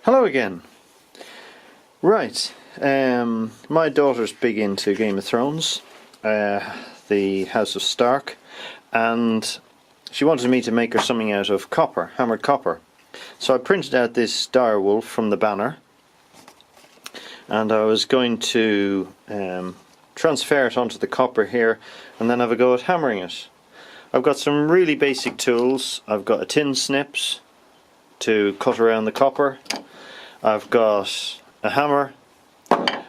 Hello again. Right, my daughter's big into Game of Thrones, the House of Stark, and she wanted me to make her something out of copper, hammered copper. So I printed out this Direwolf from the banner, and I was going to transfer it onto the copper here and then have a go at hammering it. I've got some really basic tools. I've got a tin snips to cut around the copper. I've got a hammer,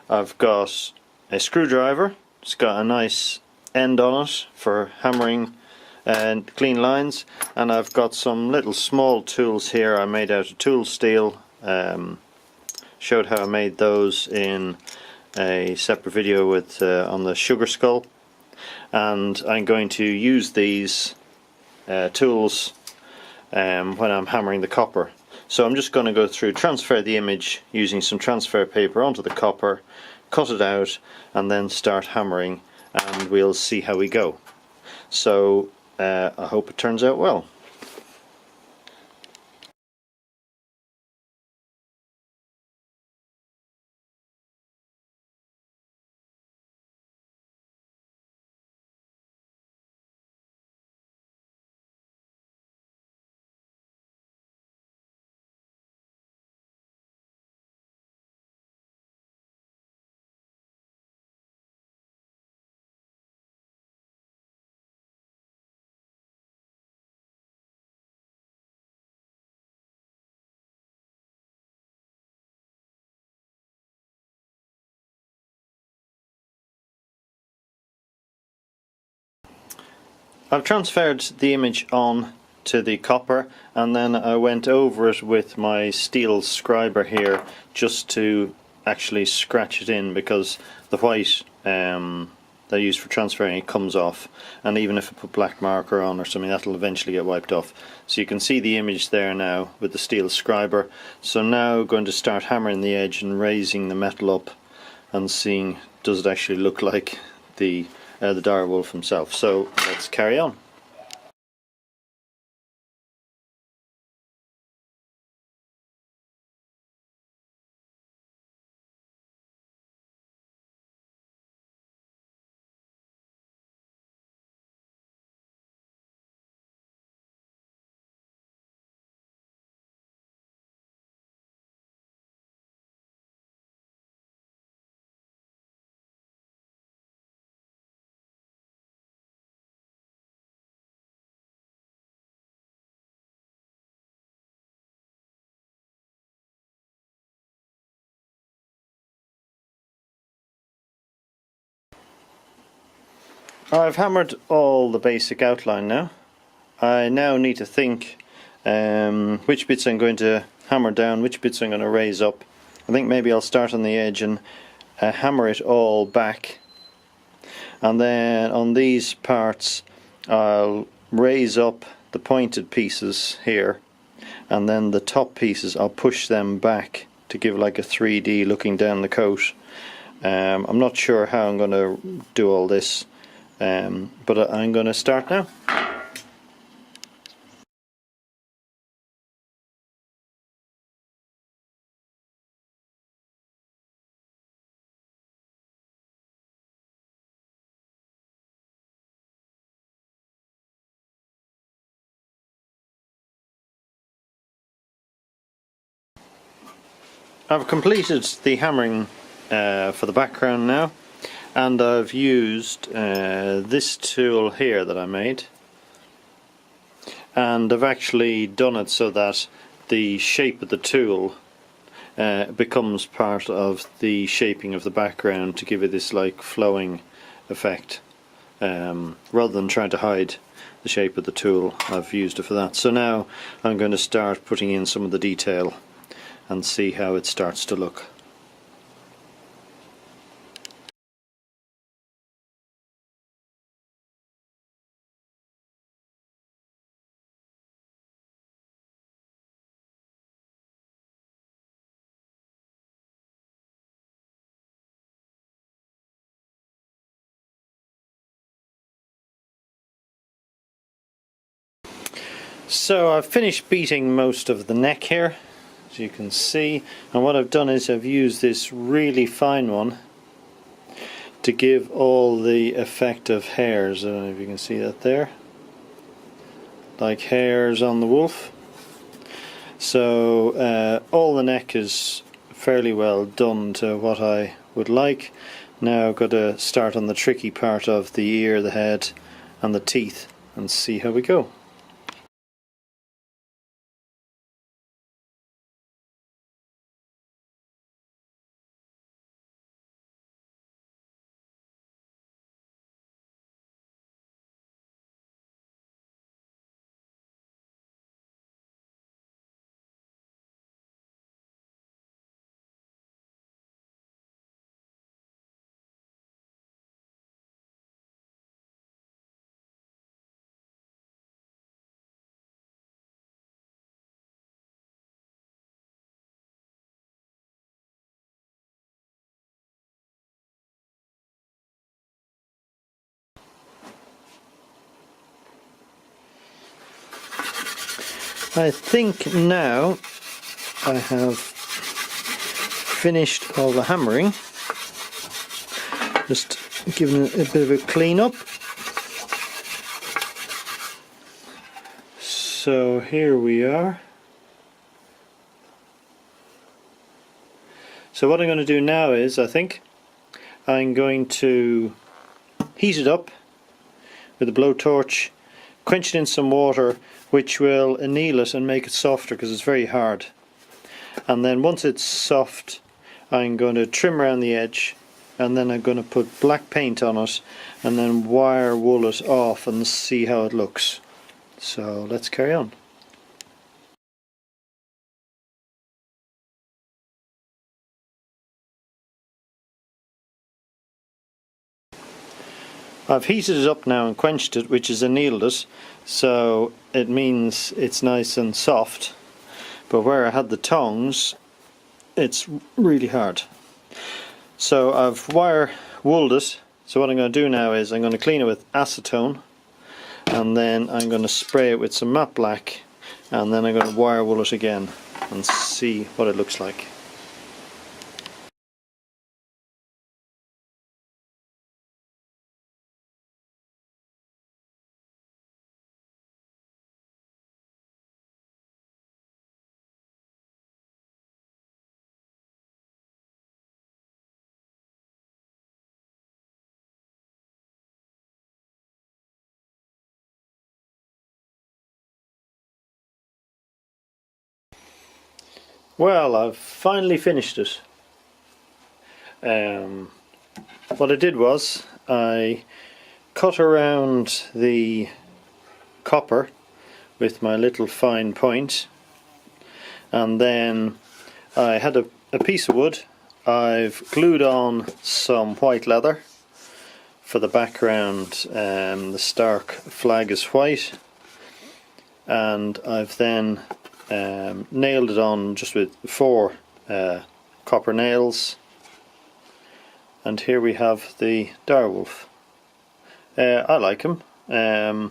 I've got a screwdriver, it's got a nice end on it for hammering and clean lines, and I've got some little small tools here I made out of tool steel. Showed how I made those in a separate video with on the sugar skull, and I'm going to use these tools when I'm hammering the copper. So I'm just going to go through, transfer the image using some transfer paper onto the copper, cut it out, and then start hammering, and we'll see how we go. So I hope it turns out well. I've transferred the image on to the copper, and then I went over it with my steel scriber here just to actually scratch it in, because the white they use for transferring it comes off, and even if I put black marker on or something, that'll eventually get wiped off. So you can see the image there now with the steel scriber. So now I'm going to start hammering the edge and raising the metal up and seeing does it actually look like the Direwolf himself. So let's carry on. I've hammered all the basic outline now. I now need to think which bits I'm going to hammer down, which bits I'm going to raise up. I think maybe I'll start on the edge and hammer it all back, and then on these parts I'll raise up the pointed pieces here, and then the top pieces I'll push them back to give like a 3D looking down the coat. I'm not sure how I'm going to do all this, but I'm going to start now. I've completed the hammering for the background now, and I've used this tool here that I made, and I've actually done it so that the shape of the tool becomes part of the shaping of the background to give it this like flowing effect, rather than trying to hide the shape of the tool. I've used it for that. So now I'm going to start putting in some of the detail and see how it starts to look. So I've finished beating most of the neck here, as you can see. And what I've done is I've used this really fine one to give all the effect of hairs. I don't know if you can see that there, like hairs on the wolf. So all the neck is fairly well done to what I would like. Now I've got to start on the tricky part of the ear, the head and the teeth and see how we go. I think now I have finished all the hammering, just giving it a bit of a clean up. So here we are. So what I'm going to do now is, I think I'm going to heat it up with a blowtorch, quench it in some water, which will anneal it and make it softer because it's very hard. And then once it's soft, I'm going to trim around the edge, and then I'm going to put black paint on it and then wire wool it off and see how it looks. So let's carry on. I've heated it up now and quenched it, which has annealed it, so it means it's nice and soft, but where I had the tongs it's really hard. So I've wire wooled it, so what I'm going to do now is I'm going to clean it with acetone, and then I'm going to spray it with some matte black, and then I'm going to wire wool it again and see what it looks like. Well, I've finally finished it. What I did was I cut around the copper with my little fine point, and then I had a piece of wood. I've glued on some white leather for the background. The Stark flag is white, and I've then nailed it on just with 4 copper nails, and here we have the Direwolf. I like him. There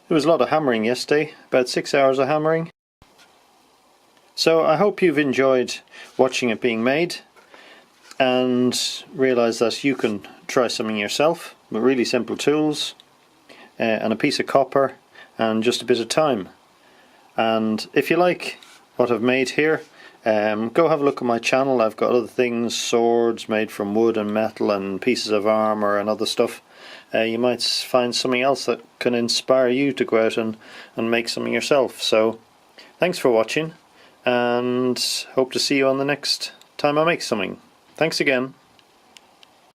was a lot of hammering yesterday, about 6 hours of hammering. So I hope you've enjoyed watching it being made and realise that you can try something yourself with really simple tools and a piece of copper and just a bit of time. And if you like what I've made here, go have a look at my channel. I've got other things, swords made from wood and metal and pieces of armour and other stuff. You might find something else that can inspire you to go out and make something yourself. So thanks for watching, and hope to see you on the next time I make something. Thanks again.